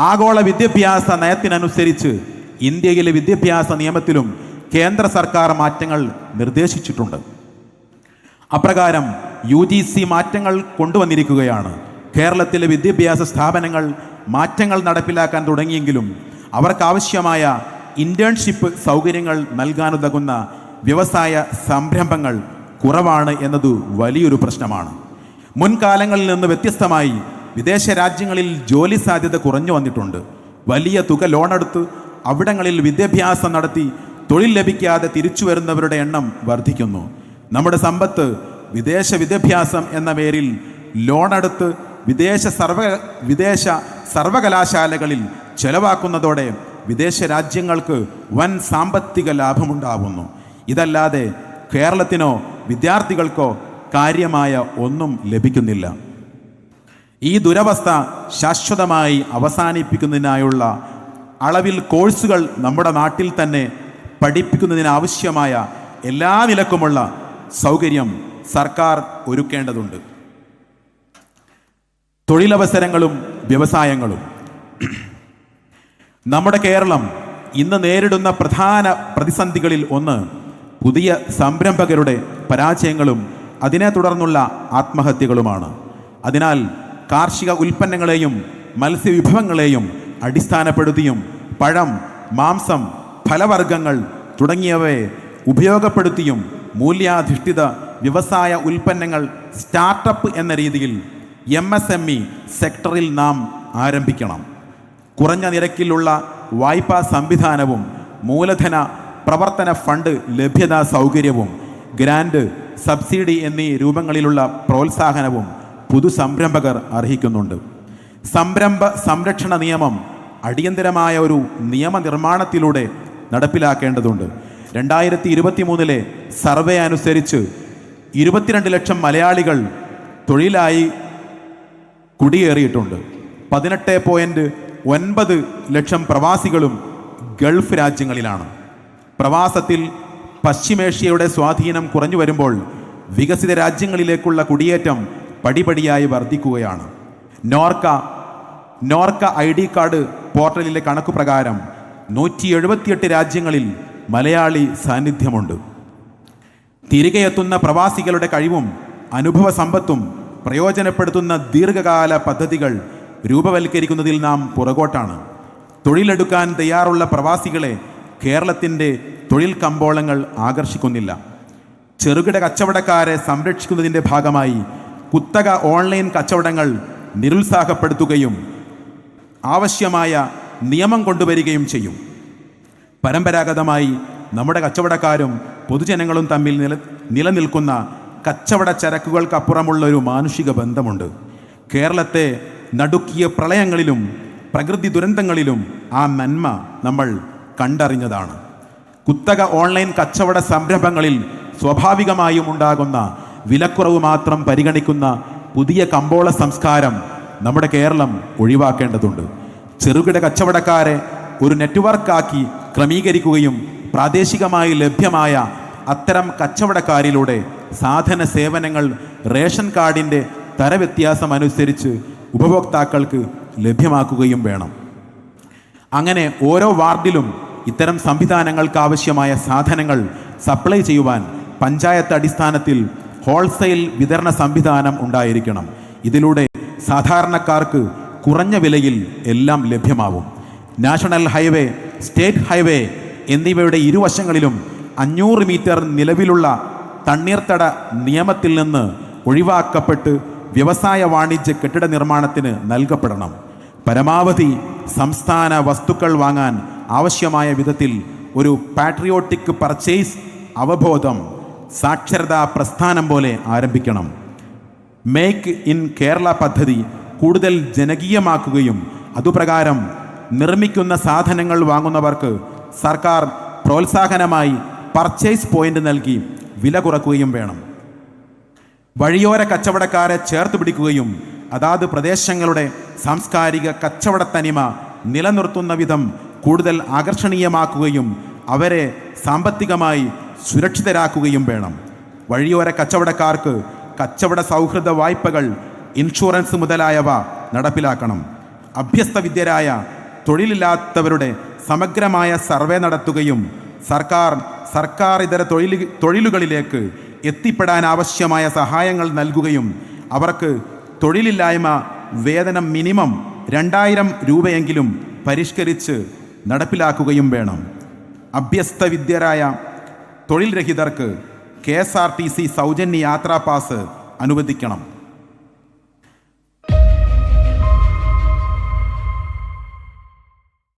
ആഗോള വിദ്യാഭ്യാസ നയത്തിനനുസരിച്ച് ഇന്ത്യയിലെ വിദ്യാഭ്യാസ നിയമത്തിലും കേന്ദ്ര സർക്കാർ മാറ്റങ്ങൾ നിർദ്ദേശിച്ചിട്ടുണ്ട്. അപ്രകാരം UGC മാറ്റങ്ങൾ കൊണ്ടുവന്നിരിക്കുകയാണ്. കേരളത്തിലെ വിദ്യാഭ്യാസ സ്ഥാപനങ്ങൾ മാറ്റങ്ങൾ നടപ്പിലാക്കാൻ തുടങ്ങിയെങ്കിലും അവർക്കാവശ്യമായ ഇൻറ്റേൺഷിപ്പ് സൗകര്യങ്ങൾ നൽകാനുതകുന്ന വ്യവസായ സംരംഭങ്ങൾ കുറവാണ് എന്നത് വലിയൊരു പ്രശ്നമാണ്. മുൻകാലങ്ങളിൽ നിന്ന് വ്യത്യസ്തമായി വിദേശ രാജ്യങ്ങളിൽ ജോലി സാധ്യത കുറഞ്ഞു വന്നിട്ടുണ്ട്. വലിയ തുക ലോണെടുത്ത് അവിടങ്ങളിൽ വിദ്യാഭ്യാസം നടത്തി തൊഴിൽ ലഭിക്കാതെ തിരിച്ചു വരുന്നവരുടെ എണ്ണം വർദ്ധിക്കുന്നു. നമ്മുടെ സമ്പത്ത് വിദേശ വിദ്യാഭ്യാസം എന്ന പേരിൽ ലോണെടുത്ത് വിദേശ സർവകലാശാലകളിൽ ചെലവാക്കുന്നതോടെ വിദേശ രാജ്യങ്ങൾക്ക് വൻ സാമ്പത്തിക ലാഭമുണ്ടാകുന്നു. ഇതല്ലാതെ കേരളത്തിനോ വിദ്യാർത്ഥികൾക്കോ കാര്യമായ ഒന്നും ലഭിക്കുന്നില്ല. ഈ ദുരവസ്ഥ ശാശ്വതമായി അവസാനിപ്പിക്കുന്നതിനായുള്ള അളവിൽ കോഴ്സുകൾ നമ്മുടെ നാട്ടിൽ തന്നെ പഠിപ്പിക്കുന്നതിനാവശ്യമായ എല്ലാ നിലക്കുമുള്ള സൗകര്യം സർക്കാർ ഒരുക്കേണ്ടതുണ്ട്. തൊഴിലവസരങ്ങളും വ്യവസായങ്ങളും. നമ്മുടെ കേരളം ഇന്ന് നേരിടുന്ന പ്രധാന പ്രതിസന്ധികളിൽ ഒന്ന് പുതിയ സംരംഭകരുടെ പരാജയങ്ങളും അതിനെ തുടർന്നുള്ള ആത്മഹത്യകളുമാണ്. അതിനാൽ കാർഷിക ഉൽപ്പന്നങ്ങളെയും മത്സ്യവിഭവങ്ങളെയും അടിസ്ഥാനപ്പെടുത്തിയും പഴം, മാംസം, ഫലവർഗ്ഗങ്ങൾ തുടങ്ങിയവയെ ഉപയോഗപ്പെടുത്തിയും മൂല്യാധിഷ്ഠിത വ്യവസായ ഉൽപ്പന്നങ്ങൾ സ്റ്റാർട്ടപ്പ് എന്ന രീതിയിൽ MSME സെക്ടറിൽ നാം ആരംഭിക്കണം. കുറഞ്ഞ നിരക്കിലുള്ള വായ്പാ സംവിധാനവും മൂലധന പ്രവർത്തന ഫണ്ട് ലഭ്യതാ സൗകര്യവും ഗ്രാൻഡ്, സബ്സിഡി എന്നീ രൂപങ്ങളിലുള്ള പ്രോത്സാഹനവും പുതുസംരംഭകർ അർഹിക്കുന്നുണ്ട്. സംരംഭ സംരക്ഷണ നിയമം അടിയന്തരമായ ഒരു നിയമനിർമ്മാണത്തിലൂടെ നടപ്പിലാക്കേണ്ടതുണ്ട്. 2023 സർവേ അനുസരിച്ച് 22 ലക്ഷം മലയാളികൾ തൊഴിലായി കുടിയേറിയിട്ടുണ്ട്. 18.9 ലക്ഷം പ്രവാസികളും ഗൾഫ് രാജ്യങ്ങളിലാണ്. പ്രവാസത്തിൽ പശ്ചിമേഷ്യയുടെ സ്വാധീനം കുറഞ്ഞു വരുമ്പോൾ വികസിത രാജ്യങ്ങളിലേക്കുള്ള കുടിയേറ്റം പടിപടിയായി വർദ്ധിക്കുകയാണ്. നോർക്ക ID കാർഡ് പോർട്ടലിലെ കണക്കു പ്രകാരം 178 രാജ്യങ്ങളിൽ മലയാളി സാന്നിധ്യമുണ്ട്. തിരികെ എത്തുന്ന പ്രവാസികളുടെ കഴിവും അനുഭവ സമ്പത്തും പ്രയോജനപ്പെടുത്തുന്ന ദീർഘകാല പദ്ധതികൾ രൂപവൽക്കരിക്കുന്നതിൽ നാം പുറകോട്ടാണ്. തൊഴിലെടുക്കാൻ തയ്യാറുള്ള പ്രവാസികളെ കേരളത്തിൻ്റെ തൊഴിൽ കമ്പോളങ്ങൾ ആകർഷിക്കുന്നില്ല. ചെറുകിട കച്ചവടക്കാരെ സംരക്ഷിക്കുന്നതിൻ്റെ ഭാഗമായി കുത്തക ഓൺലൈൻ കച്ചവടങ്ങൾ നിരുത്സാഹപ്പെടുത്തുകയും ആവശ്യമായ നിയമം കൊണ്ടുവരികയും ചെയ്യും. പരമ്പരാഗതമായി നമ്മുടെ കച്ചവടക്കാരും പൊതുജനങ്ങളും തമ്മിൽ നിലനിൽക്കുന്ന കച്ചവട ചരക്കുകൾക്കപ്പുറമുള്ളൊരു മാനുഷിക ബന്ധമുണ്ട്. കേരളത്തെ നടുക്കിയ പ്രളയങ്ങളിലും പ്രകൃതി ദുരന്തങ്ങളിലും ആ നന്മ നമ്മൾ കണ്ടറിഞ്ഞതാണ്. കുത്തക ഓൺലൈൻ കച്ചവട സംരംഭങ്ങളിൽ സ്വാഭാവികമായും ഉണ്ടാകുന്ന വിലക്കുറവ് മാത്രം പരിഗണിക്കുന്ന പുതിയ കമ്പോള സംസ്കാരം നമ്മുടെ കേരളം ഒഴിവാക്കേണ്ടതുണ്ട്. ചെറുകിട കച്ചവടക്കാരെ ഒരു നെറ്റ്വർക്കാക്കി ക്രമീകരിക്കുകയും പ്രാദേശികമായി ലഭ്യമായ അത്തരം കച്ചവടക്കാരിലൂടെ സാധന സേവനങ്ങൾ റേഷൻ കാർഡിൻ്റെ തരവ്യത്യാസമനുസരിച്ച് ഉപഭോക്താക്കൾക്ക് ലഭ്യമാക്കുകയും വേണം. അങ്ങനെ ഓരോ വാർഡിലും ഇത്തരം സംവിധാനങ്ങൾക്ക് ആവശ്യമായ സാധനങ്ങൾ സപ്ലൈ ചെയ്യുവാൻ പഞ്ചായത്ത് അടിസ്ഥാനത്തിൽ ഹോൾസെയിൽ വിതരണ സംവിധാനം ഉണ്ടായിരിക്കണം. ഇതിലൂടെ സാധാരണക്കാർക്ക് കുറഞ്ഞ വിലയിൽ എല്ലാം ലഭ്യമാവും. നാഷണൽ ഹൈവേ, സ്റ്റേറ്റ് ഹൈവേ എന്നിവയുടെ ഇരുവശങ്ങളിലും 500 മീറ്റർ നിലവിലുള്ള തണ്ണീർത്തട നിയമത്തിൽ നിന്ന് ഒഴിവാക്കപ്പെട്ട് വ്യവസായ വാണിജ്യ കെട്ടിട നിർമ്മാണത്തിന് നൽകപ്പെടണം. പരമാവധി സംസ്ഥാന വസ്തുക്കൾ വാങ്ങാൻ ആവശ്യമായ വിധത്തിൽ ഒരു പാട്രിയോട്ടിക് പർച്ചേസ് അവബോധം സാക്ഷരതാ പ്രസ്ഥാനം പോലെ ആരംഭിക്കണം. മേക്ക് ഇൻ കേരള പദ്ധതി കൂടുതൽ ജനകീയമാക്കുകയും അതുപ്രകാരം നിർമ്മിക്കുന്ന സാധനങ്ങൾ വാങ്ങുന്നവർക്ക് സർക്കാർ പ്രോത്സാഹനമായി പർച്ചേസ് പോയിന്റ് നൽകി വില കുറക്കുകയും വേണം. വഴിയോര കച്ചവടക്കാരെ ചേർത്ത് പിടിക്കുകയും അതാത് പ്രദേശങ്ങളുടെ സാംസ്കാരിക കച്ചവട തനിമ നിലനിർത്തുന്ന വിധം കൂടുതൽ ആകർഷണീയമാക്കുകയും അവരെ സാമ്പത്തികമായി സുരക്ഷിതരാക്കുകയും വേണം. വഴിയോര കച്ചവടക്കാർക്ക് കച്ചവട സൗഹൃദ വായ്പകൾ, ഇൻഷുറൻസ് മുതലായവ നടപ്പിലാക്കണം. അഭ്യസ്തവിദ്യരായ തൊഴിലില്ലാത്തവരുടെ സമഗ്രമായ സർവേ നടത്തുകയും സർക്കാർ ഇതര തൊഴിലുകളിലേക്ക് എത്തിപ്പെടാൻ ആവശ്യമായ സഹായങ്ങൾ നൽകുകയും അവർക്ക് തൊഴിലില്ലായ്മ വേതനം മിനിമം 2000 രൂപയെങ്കിലും പരിഷ്കരിച്ച് നടപ്പിലാക്കുകയും വേണം. അഭ്യസ്തവിദ്യരായ തൊഴിൽ രഹിതർക്ക് KSRTC സൗജന്യ യാത്രാ പാസ് അനുവദിക്കണം.